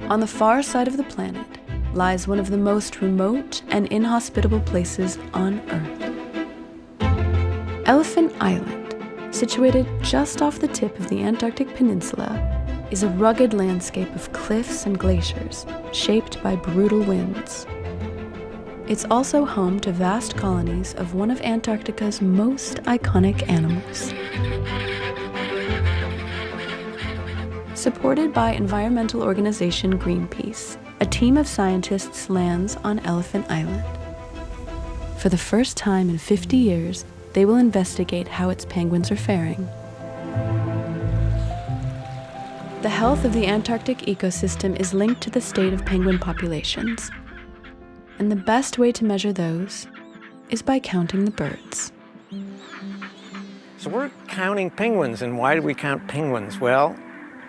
On the far side of the planet lies one of the most remote and inhospitable places on Earth. Elephant Island, situated just off the tip of the Antarctic Peninsula, is a rugged landscape of cliffs and glaciers shaped by brutal winds. It's also home to vast colonies of one of Antarctica's most iconic animals. Supported by environmental organization Greenpeace, a team of scientists lands on Elephant Island. For the first time in 50 years, they will investigate how its penguins are faring. The health of the Antarctic ecosystem is linked to the state of penguin populations. And the best way to measure those is by counting the birds. So we're counting penguins, and why do we count penguins? Well,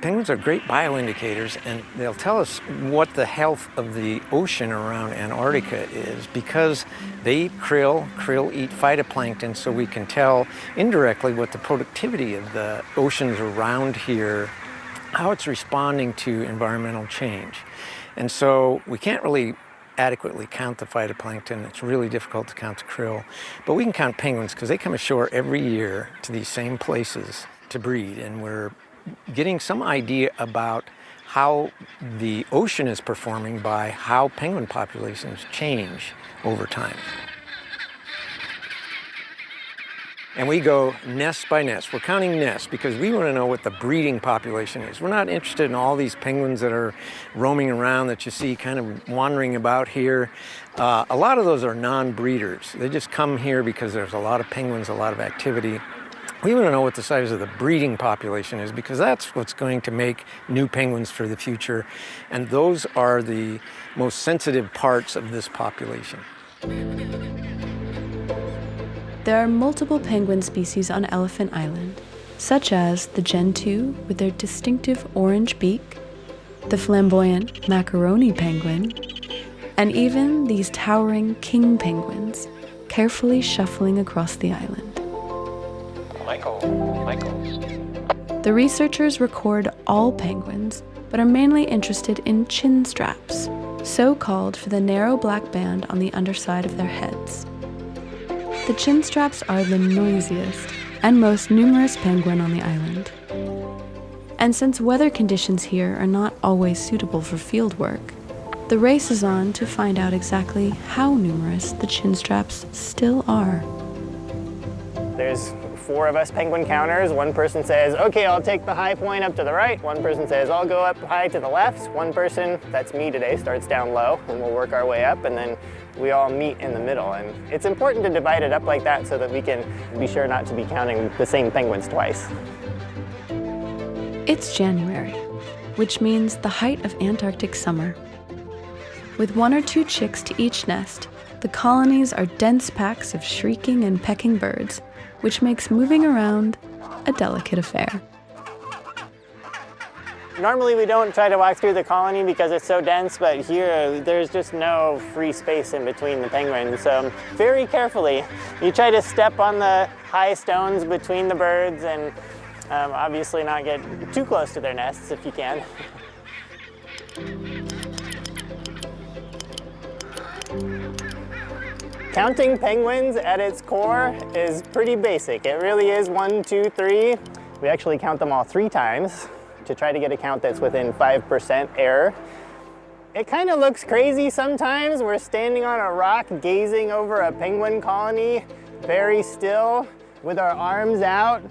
penguins are great bioindicators, and they'll tell us what the health of the ocean around Antarctica is because they eat krill. Krill eat phytoplankton, so we can tell indirectly what the productivity of the oceans around here, how it's responding to environmental change. And so we can't really adequately count the phytoplankton. It's really difficult to count the krill, but we can count penguins because they come ashore every year to these same places to breed, and we're getting some idea about how the ocean is performing by how penguin populations change over time. And we go nest by nest. We're counting nests because we want to know what the breeding population is. We're not interested in all these penguins that are roaming around that you see kind of wandering about here. A lot of those are non-breeders. They just come here because there's a lot of penguins, a lot of activity. We want to know what the size of the breeding population is because that's what's going to make new penguins for the future. And those are the most sensitive parts of this population. There are multiple penguin species on Elephant Island, such as the gentoo with their distinctive orange beak, the flamboyant macaroni penguin, and even these towering king penguins, carefully shuffling across the island. Michael. The researchers record all penguins, but are mainly interested in chin straps, so called for the narrow black band on the underside of their heads. The chin straps are the noisiest and most numerous penguin on the island. And since weather conditions here are not always suitable for field work, the race is on to find out exactly how numerous the chin straps still are. There's 4 of us penguin counters. One person says, okay, I'll take the high point up to the right. One person says, I'll go up high to the left. One person, that's me today, starts down low, and we'll work our way up, and then we all meet in the middle. And it's important to divide it up like that so that we can be sure not to be counting the same penguins twice. It's January, which means the height of Antarctic summer. With 1 or 2 chicks to each nest, the colonies are dense packs of shrieking and pecking birds, which makes moving around a delicate affair. Normally we don't try to walk through the colony because it's so dense, but here there's just no free space in between the penguins. So very carefully, you try to step on the high stones between the birds and obviously not get too close to their nests if you can. Counting penguins at its core is pretty basic. It really is 1, 2, 3. We actually count them all 3 times to try to get a count that's within 5% error. It kind of looks crazy sometimes. We're standing on a rock gazing over a penguin colony, very still, with our arms out,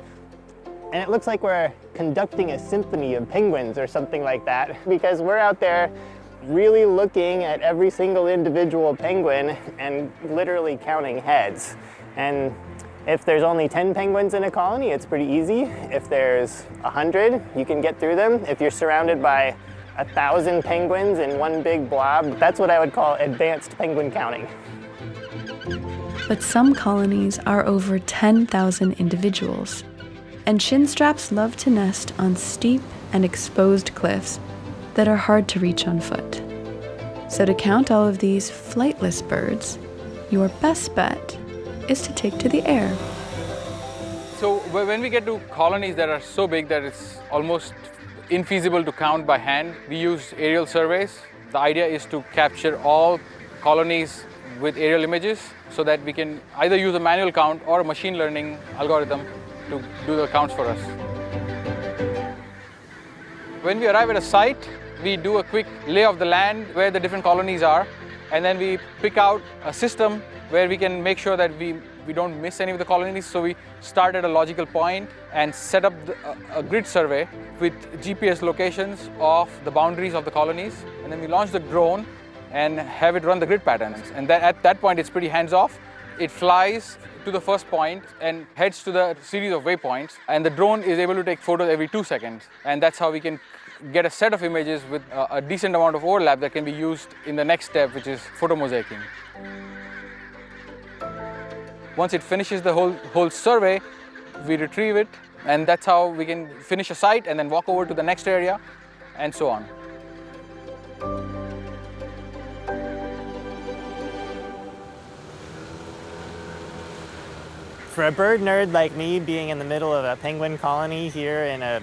and it looks like we're conducting a symphony of penguins or something like that, because we're out there really looking at every single individual penguin and literally counting heads. And if there's only 10 penguins in a colony, it's pretty easy. If there's 100, you can get through them. If you're surrounded by 1,000 penguins in one big blob, that's what I would call advanced penguin counting. But some colonies are over 10,000 individuals, and chin straps love to nest on steep and exposed cliffs that are hard to reach on foot. So to count all of these flightless birds, your best bet is to take to the air. So when we get to colonies that are so big that it's almost infeasible to count by hand. We use aerial surveys. The idea is to capture all colonies with aerial images so that we can either use a manual count or a machine learning algorithm to do the counts for us. When we arrive at a site, we do a quick lay of the land where the different colonies are, and then we pick out a system where we can make sure that we don't miss any of the colonies. So we start at a logical point and set up a grid survey with GPS locations of the boundaries of the colonies, and then we launch the drone and have it run the grid patterns. And at that point, it's pretty hands-off. It flies to the first point and heads to the series of waypoints, and the drone is able to take photos every 2 seconds. And that's how we can get a set of images with a decent amount of overlap that can be used in the next step, which is photomosaicing. Once it finishes the whole survey, we retrieve it, and that's how we can finish a site and then walk over to the next area, and so on. For a bird nerd like me, being in the middle of a penguin colony here in a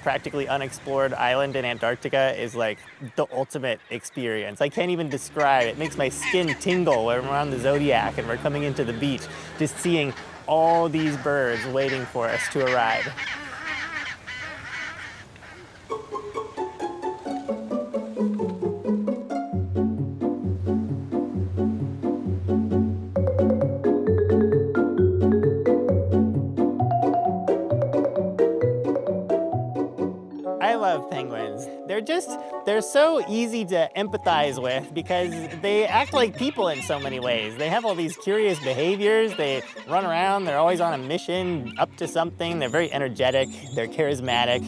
practically unexplored island in Antarctica is like the ultimate experience. I can't even describe it. It makes my skin tingle when we're on the Zodiac and we're coming into the beach, just seeing all these birds waiting for us to arrive. I love penguins. They're so easy to empathize with because they act like people in so many ways. They have all these curious behaviors. They run around, they're always on a mission, up to something. They're very energetic, they're charismatic.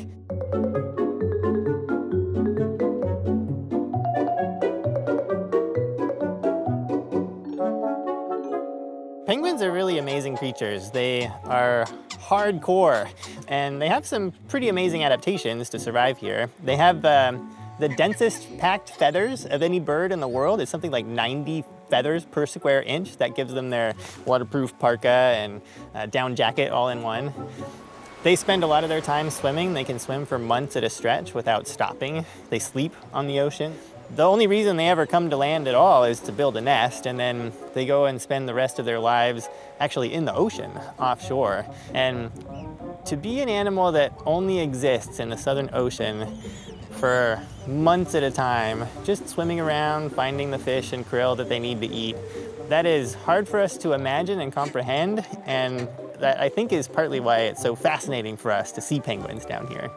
Penguins are really amazing creatures. They are hardcore, and they have some pretty amazing adaptations to survive here. They have the densest packed feathers of any bird in the world. It's something like 90 feathers per square inch. That gives them their waterproof parka and down jacket all in one. They spend a lot of their time swimming. They can swim for months at a stretch without stopping. They sleep on the ocean. The only reason they ever come to land at all is to build a nest, and then they go and spend the rest of their lives actually in the ocean, offshore. And to be an animal that only exists in the Southern Ocean for months at a time, just swimming around, finding the fish and krill that they need to eat, that is hard for us to imagine and comprehend, and that I think is partly why it's so fascinating for us to see penguins down here.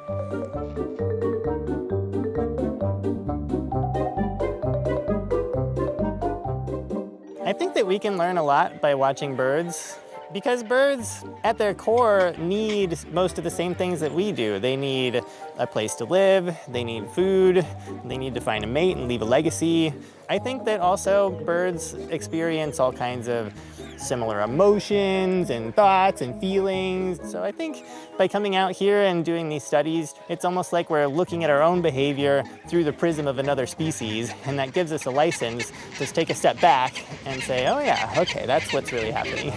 I think that we can learn a lot by watching birds, because birds at their core need most of the same things that we do. They need a place to live, they need food, they need to find a mate and leave a legacy. I think that also birds experience all kinds of similar emotions and thoughts and feelings. So I think by coming out here and doing these studies, it's almost like we're looking at our own behavior through the prism of another species, and that gives us a license to take a step back and say, oh yeah, okay, that's what's really happening.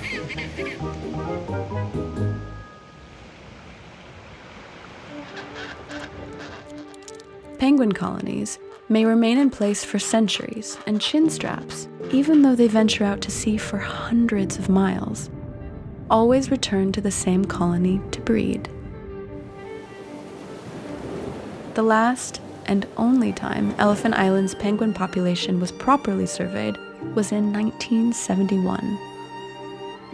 Penguin colonies may remain in place for centuries and chin straps, even though they venture out to sea for hundreds of miles, always return to the same colony to breed. The last and only time Elephant Island's penguin population was properly surveyed was in 1971.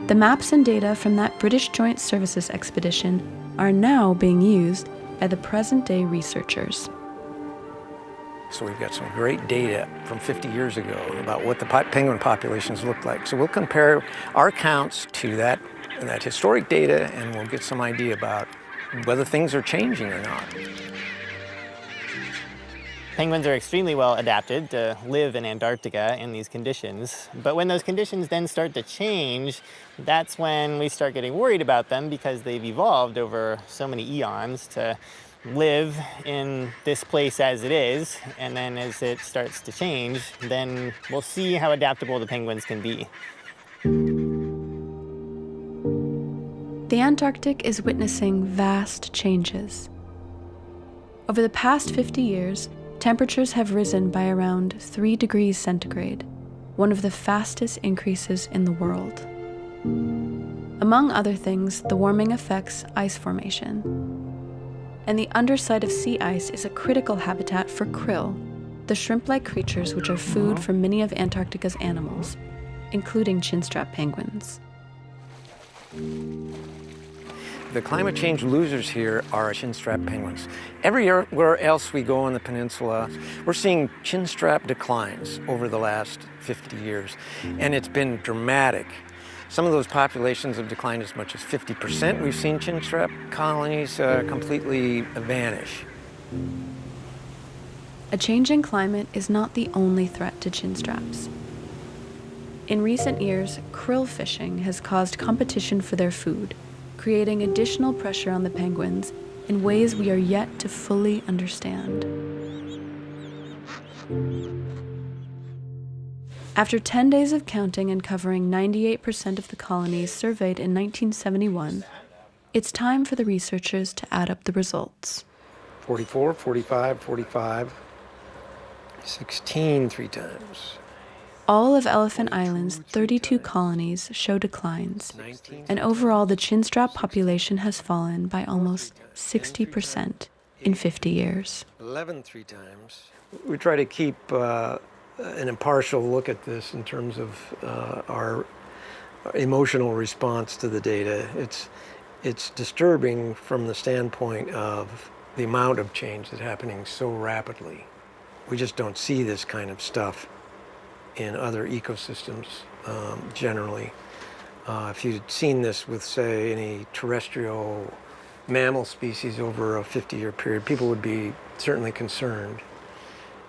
The maps and data from that British Joint Services expedition are now being used by the present-day researchers. So we've got some great data from 50 years ago about what the penguin populations look like. So we'll compare our counts to that historic data, and we'll get some idea about whether things are changing or not. Penguins are extremely well adapted to live in Antarctica in these conditions. But when those conditions then start to change, that's when we start getting worried about them, because they've evolved over so many eons to live in this place as it is, and then as it starts to change, then we'll see how adaptable the penguins can be. The Antarctic is witnessing vast changes. Over the past 50 years, temperatures have risen by around 3 degrees centigrade, one of the fastest increases in the world. Among other things, the warming affects ice formation. And the underside of sea ice is a critical habitat for krill, the shrimp-like creatures which are food for many of Antarctica's animals, including chinstrap penguins. The climate change losers here are chinstrap penguins. Everywhere else we go on the peninsula, we're seeing chinstrap declines over the last 50 years, and it's been dramatic. Some of those populations have declined as much as 50%. We've seen chinstrap colonies completely vanish. A changing climate is not the only threat to chinstraps. In recent years, krill fishing has caused competition for their food, creating additional pressure on the penguins in ways we are yet to fully understand. After 10 days of counting and covering 98% of the colonies surveyed in 1971, it's time for the researchers to add up the results. 44, 45, 45, 16 three times. All of Elephant Island's 32 colonies show declines, and overall the chinstrap population has fallen by almost 60% in 50 years. 11 three times. We try to keep an impartial look at this in terms of our emotional response to the data. It's disturbing from the standpoint of the amount of change that's happening so rapidly. We just don't see this kind of stuff in other ecosystems generally. If you'd seen this with, say, any terrestrial mammal species over a 50-year period, people would be certainly concerned.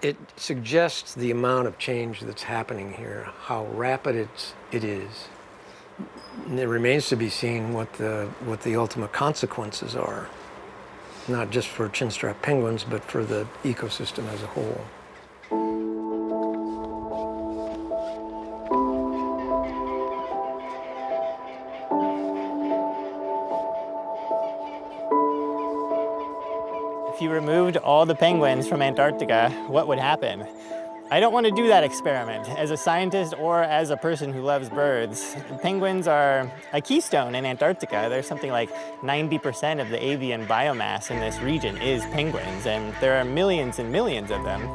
It suggests the amount of change that's happening here, how rapid it is. And it remains to be seen what the ultimate consequences are, not just for chinstrap penguins, but for the ecosystem as a whole. If you removed all the penguins from Antarctica, what would happen? I don't want to do that experiment. As a scientist or as a person who loves birds, penguins are a keystone in Antarctica. There's something like 90% of the avian biomass in this region is penguins, and there are millions and millions of them.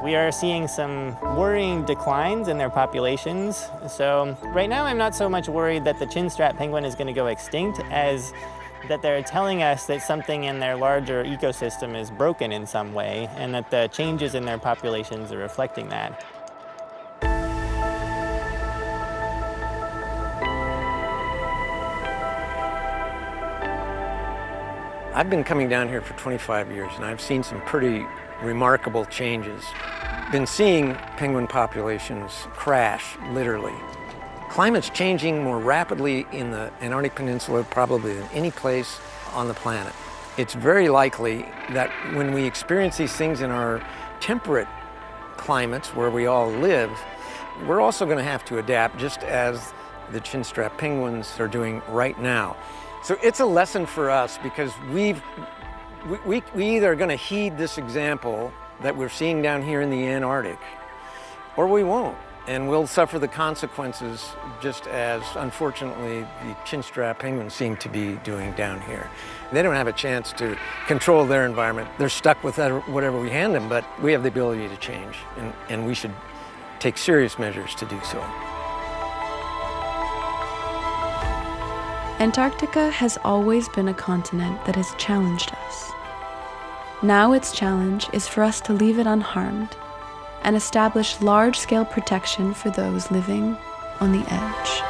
We are seeing some worrying declines in their populations. So right now I'm not so much worried that the chinstrap penguin is going to go extinct as that they're telling us that something in their larger ecosystem is broken in some way, and that the changes in their populations are reflecting that. I've been coming down here for 25 years, and I've seen some pretty remarkable changes. Been seeing penguin populations crash, literally. Climate's changing more rapidly in the Antarctic Peninsula probably than any place on the planet. It's very likely that when we experience these things in our temperate climates where we all live, we're also going to have to adapt just as the chinstrap penguins are doing right now. So it's a lesson for us because we either are going to heed this example that we're seeing down here in the Antarctic, or we won't. And we'll suffer the consequences just as, unfortunately, the chinstrap penguins seem to be doing down here. They don't have a chance to control their environment. They're stuck with whatever we hand them, but we have the ability to change, and we should take serious measures to do so. Antarctica has always been a continent that has challenged us. Now its challenge is for us to leave it unharmed and establish large-scale protection for those living on the edge.